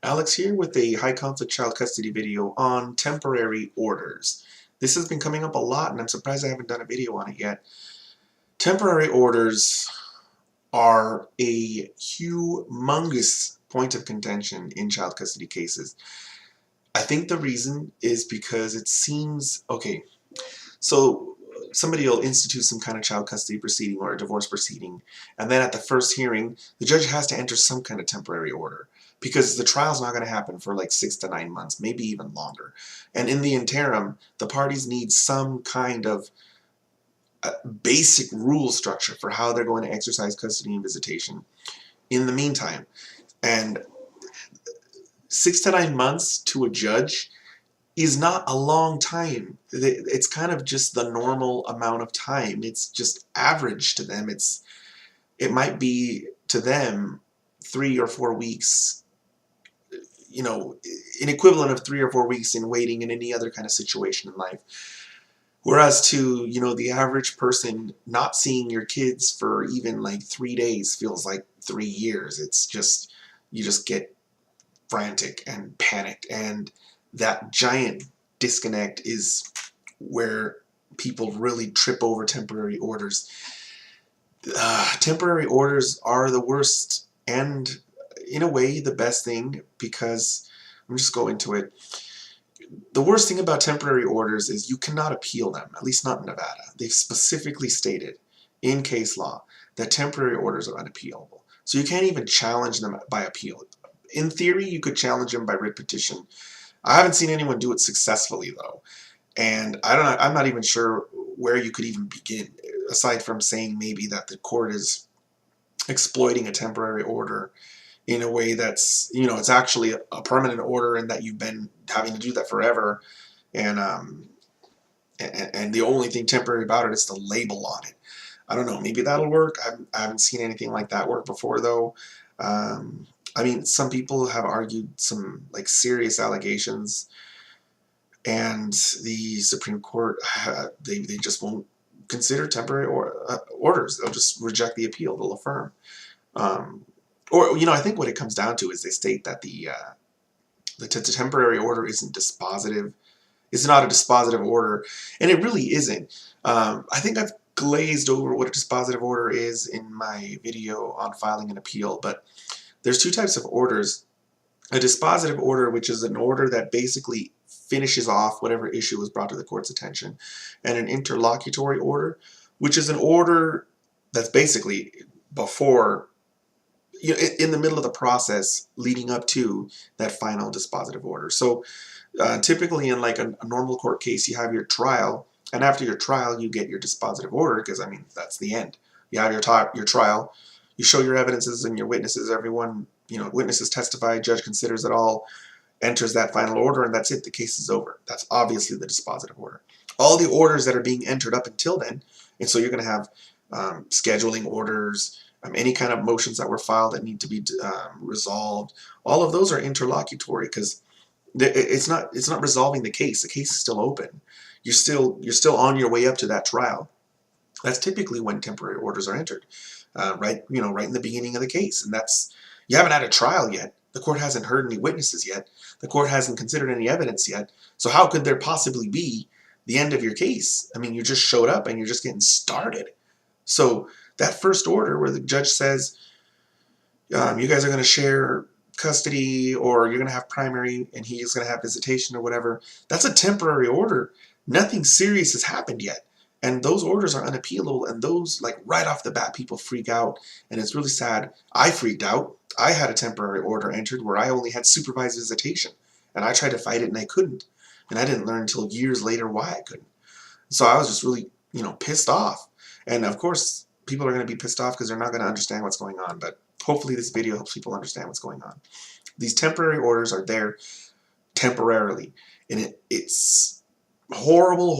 Alex here with a high conflict child custody video on temporary orders. This has been coming up a lot and I'm surprised I haven't done a video on it yet. Temporary orders are a humongous point of contention in child custody cases. I think the reason is because it seems, okay, so somebody will institute some kind of child custody proceeding or a divorce proceeding, and then at the first hearing, the judge has to enter some kind of temporary order because the trial's not going to happen for like 6 to 9 months, maybe even longer. And in the interim, the parties need some kind of basic rule structure for how they're going to exercise custody and visitation in the meantime. And 6 to 9 months to a judge is not a long time. It's kind of just the normal amount of time. It's just average to them. It might be to them 3 or 4 weeks, you know, an equivalent of 3 or 4 weeks in waiting in any other kind of situation in life. Whereas to, you know, the average person, not seeing your kids for even like 3 days feels like 3 years. It's just, you just get frantic and panicked, and that giant disconnect is where people really trip over temporary orders. Temporary orders are the worst and, in a way, the best thing, because I'm just going into it. The worst thing about temporary orders is you cannot appeal them, at least not in Nevada. They've specifically stated in case law that temporary orders are unappealable. So you can't even challenge them by appeal. In theory, you could challenge them by writ petition. I haven't seen anyone do it successfully, though, and I'm not even sure where you could even begin, aside from saying maybe that the court is exploiting a temporary order in a way that's, you know, it's actually a permanent order and that you've been having to do that forever, and the only thing temporary about it is the label on it. I don't know, maybe that'll work. I haven't seen anything like that work before, though. I mean, some people have argued some like serious allegations, and the Supreme Court, they just won't consider temporary orders. They'll just reject the appeal. They'll affirm. Or, you know, I think what it comes down to is they state that the temporary order isn't dispositive. It's not a dispositive order, and it really isn't. I think I've glazed over what a dispositive order is in my video on filing an appeal, but there's two types of orders. A dispositive order, which is an order that basically finishes off whatever issue was brought to the court's attention, and an interlocutory order, which is an order that's basically before, you know, in the middle of the process leading up to that final dispositive order. So typically in like a normal court case, you have your trial, and after your trial you get your dispositive order, because I mean that's the end. You have your trial, you show your evidences and your witnesses, everyone, you know, witnesses testify, judge considers it all, enters that final order, and that's it. The case is over. That's obviously the dispositive order. All the orders that are being entered up until then, and so you're going to have scheduling orders, any kind of motions that were filed that need to be resolved. All of those are interlocutory because it's not resolving the case. The case is still open. You're still on your way up to that trial. That's typically when temporary orders are entered, right in the beginning of the case, and that's, you haven't had a trial yet. The court hasn't heard any witnesses yet. The court hasn't considered any evidence yet. So how could there possibly be the end of your case? I mean, you just showed up and you're just getting started. So that first order where the judge says, you guys are going to share custody, or you're going to have primary and he's going to have visitation or whatever, that's a temporary order. Nothing serious has happened yet. And those orders are unappealable, and those, like, right off the bat, people freak out, and it's really sad. I freaked out. I had a temporary order entered where I only had supervised visitation, and I tried to fight it and I couldn't. And I didn't learn until years later why I couldn't. So I was just really, you know, pissed off. And of course, people are going to be pissed off because they're not going to understand what's going on, but hopefully this video helps people understand what's going on. These temporary orders are there temporarily, and it's horrible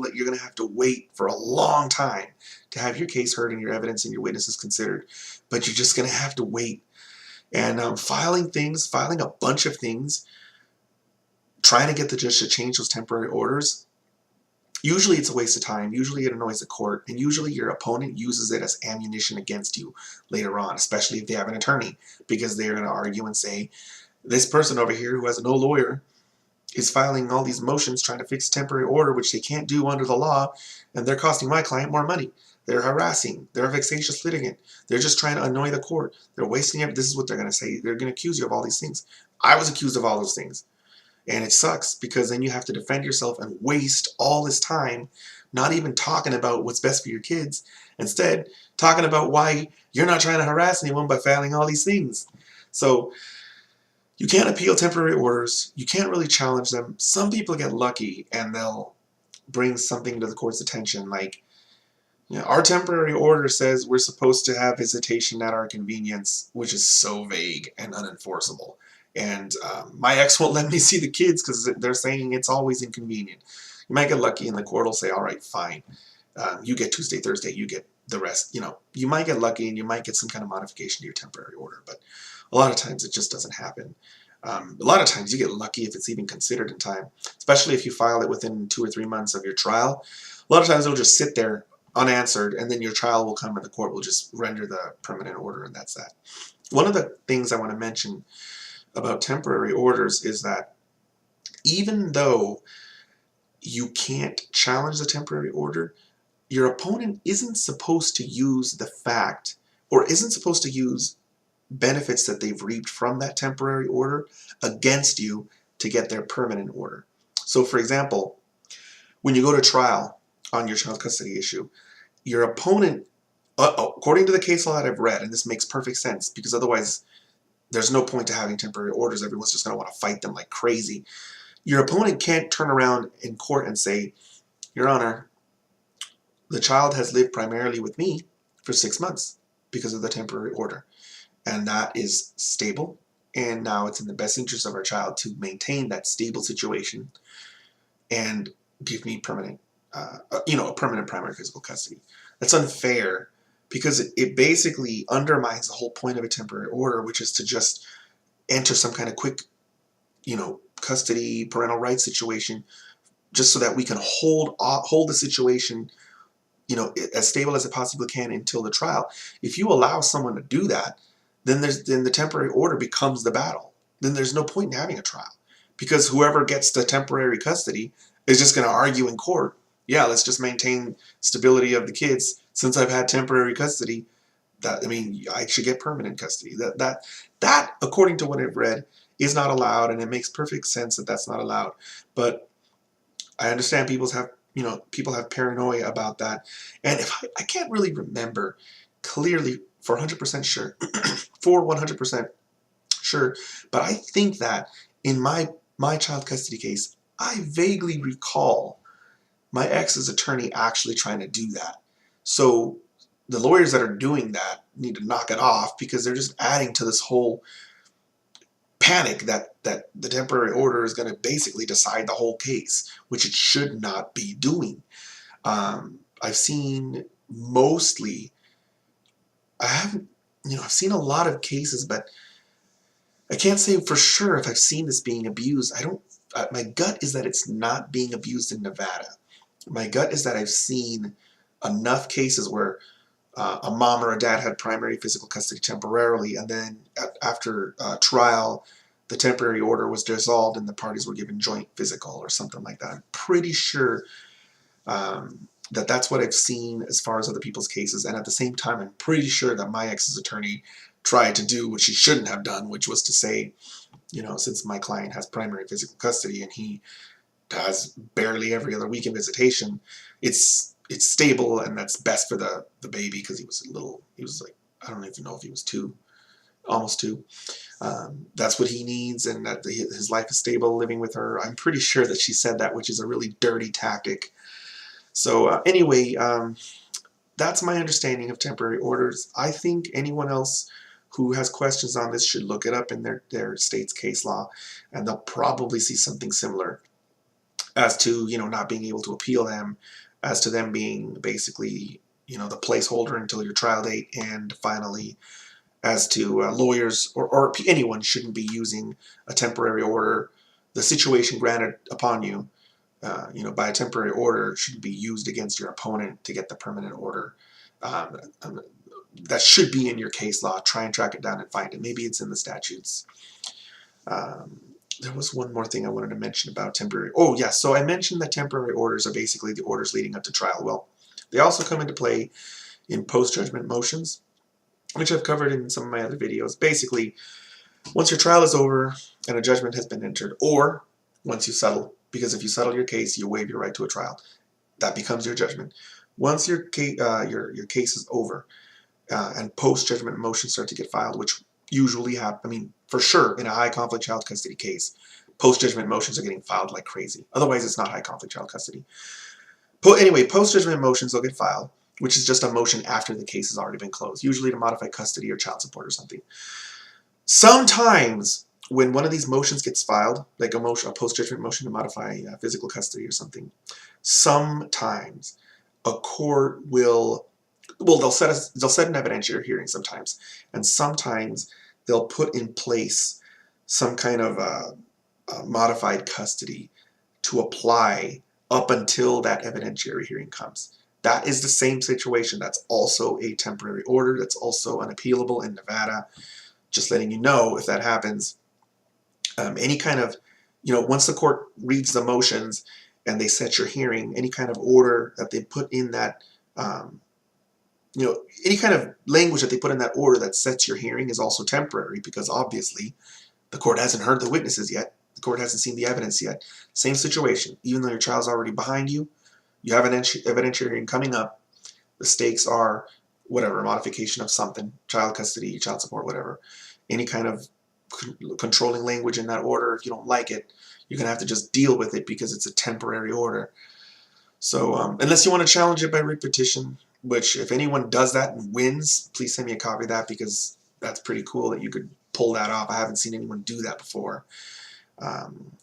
that you're going to have to wait for a long time to have your case heard and your evidence and your witnesses considered, but you're just going to have to wait. And filing a bunch of things, trying to get the judge to change those temporary orders, usually it's a waste of time. Usually it annoys the court, and usually your opponent uses it as ammunition against you later on, especially if they have an attorney, because they're going to argue and say, This person over here who has no lawyer is filing all these motions trying to fix a temporary order, which they can't do under the law, and they're costing my client more money. They're harassing. They're a vexatious litigant. They're just trying to annoy the court. They're wasting it. This is what they're going to say. They're going to accuse you of all these things. I was accused of all those things. And it sucks because then you have to defend yourself and waste all this time not even talking about what's best for your kids. Instead, talking about why you're not trying to harass anyone by filing all these things. So you can't appeal temporary orders. You can't really challenge them. Some people get lucky and they'll bring something to the court's attention, like, our temporary order says we're supposed to have visitation at our convenience, which is so vague and unenforceable. And my ex won't let me see the kids because they're saying it's always inconvenient. You might get lucky and the court will say, all right, fine. You get Tuesday, Thursday, you get the rest. You might get lucky and you might get some kind of modification to your temporary order, but a lot of times it just doesn't happen. A lot of times you get lucky if it's even considered in time, especially if you file it within 2 or 3 months of your trial. A lot of times it'll just sit there unanswered, and then your trial will come and the court will just render the permanent order, and that's that. One of the things I want to mention about temporary orders is that even though you can't challenge the temporary order, your opponent isn't supposed to use the fact, or isn't supposed to use benefits that they've reaped from that temporary order against you to get their permanent order. So for example, when you go to trial on your child custody issue, your opponent, according to the case law that I've read, and this makes perfect sense because otherwise there's no point to having temporary orders. Everyone's just going to want to fight them like crazy. Your opponent can't turn around in court and say, Your Honor, the child has lived primarily with me for 6 months because of the temporary order. And that is stable. And now it's in the best interest of our child to maintain that stable situation and give me permanent, a permanent primary physical custody. That's unfair because it basically undermines the whole point of a temporary order, which is to just enter some kind of quick, custody, parental rights situation, just so that we can hold the situation, as stable as it possibly can until the trial. If you allow someone to do that, then the temporary order becomes the battle. Then there's no point in having a trial because whoever gets the temporary custody is just going to argue in court, yeah, let's just maintain stability of the kids. Since I've had temporary custody, I should get permanent custody. That, according to what I've read, is not allowed, and it makes perfect sense that that's not allowed. But I understand people have paranoia about that, and if I can't really remember clearly for 100% sure, for 100% sure, but I think that in my child custody case, I vaguely recall my ex's attorney actually trying to do that. So the lawyers that are doing that need to knock it off because they're just adding to this whole panic that the temporary order is going to basically decide the whole case, which it should not be doing. I've seen mostly, I've seen a lot of cases, but I can't say for sure if I've seen this being abused. My gut is that it's not being abused in Nevada. My gut is that I've seen enough cases where a mom or a dad had primary physical custody temporarily, and then after trial, the temporary order was dissolved and the parties were given joint physical or something like that. I'm pretty sure that's what I've seen as far as other people's cases, and at the same time, I'm pretty sure that my ex's attorney tried to do what she shouldn't have done, which was to say, since my client has primary physical custody and he has barely every other weekend visitation, it's stable and that's best for the baby because he was like, I don't even know if he was 2, almost 2. That's what he needs, and that his life is stable living with her. I'm pretty sure that she said that, which is a really dirty tactic. So anyway, that's my understanding of temporary orders. I think anyone else who has questions on this should look it up in their state's case law, and they'll probably see something similar as to, not being able to appeal them, as to them being basically, the placeholder until your trial date, and finally, as to lawyers or anyone shouldn't be using a temporary order. The situation granted upon you, by a temporary order shouldn't be used against your opponent to get the permanent order. That should be in your case law. Try and track it down and find it. Maybe it's in the statutes. There was one more thing I wanted to mention about temporary. Oh, yeah. So I mentioned that temporary orders are basically the orders leading up to trial. Well, they also come into play in post-judgment motions, which I've covered in some of my other videos. Basically, once your trial is over and a judgment has been entered, or once you settle, because if you settle your case, you waive your right to a trial. That becomes your judgment. Once your case is over and post-judgment motions start to get filed, which usually happen, I mean, for sure, in a high conflict child custody case, post-judgment motions are getting filed like crazy. Otherwise, it's not high conflict child custody. Anyway, post-judgment motions will get filed, which is just a motion after the case has already been closed, usually to modify custody or child support or something. Sometimes, when one of these motions gets filed, like a post-judgment motion to modify physical custody or something, sometimes a court will, well, they'll set an evidentiary hearing sometimes, and sometimes they'll put in place some kind of modified custody to apply up until that evidentiary hearing comes. That is the same situation. That's also a temporary order. That's also unappealable in Nevada. Just letting you know if that happens. Any kind of, once the court reads the motions and they set your hearing, any kind of order that they put in that, any kind of language that they put in that order that sets your hearing is also temporary, because obviously the court hasn't heard the witnesses yet. The court hasn't seen the evidence yet. Same situation. Even though your trial's already behind you, you have an evidentiary hearing coming up. The stakes are whatever, modification of something, child custody, child support, whatever. Any kind of controlling language in that order, if you don't like it, you're going to have to just deal with it because it's a temporary order. So unless you want to challenge it by writ petition, which if anyone does that and wins, please send me a copy of that, because that's pretty cool that you could pull that off. I haven't seen anyone do that before.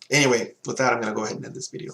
Anyway, with that, I'm going to go ahead and end this video.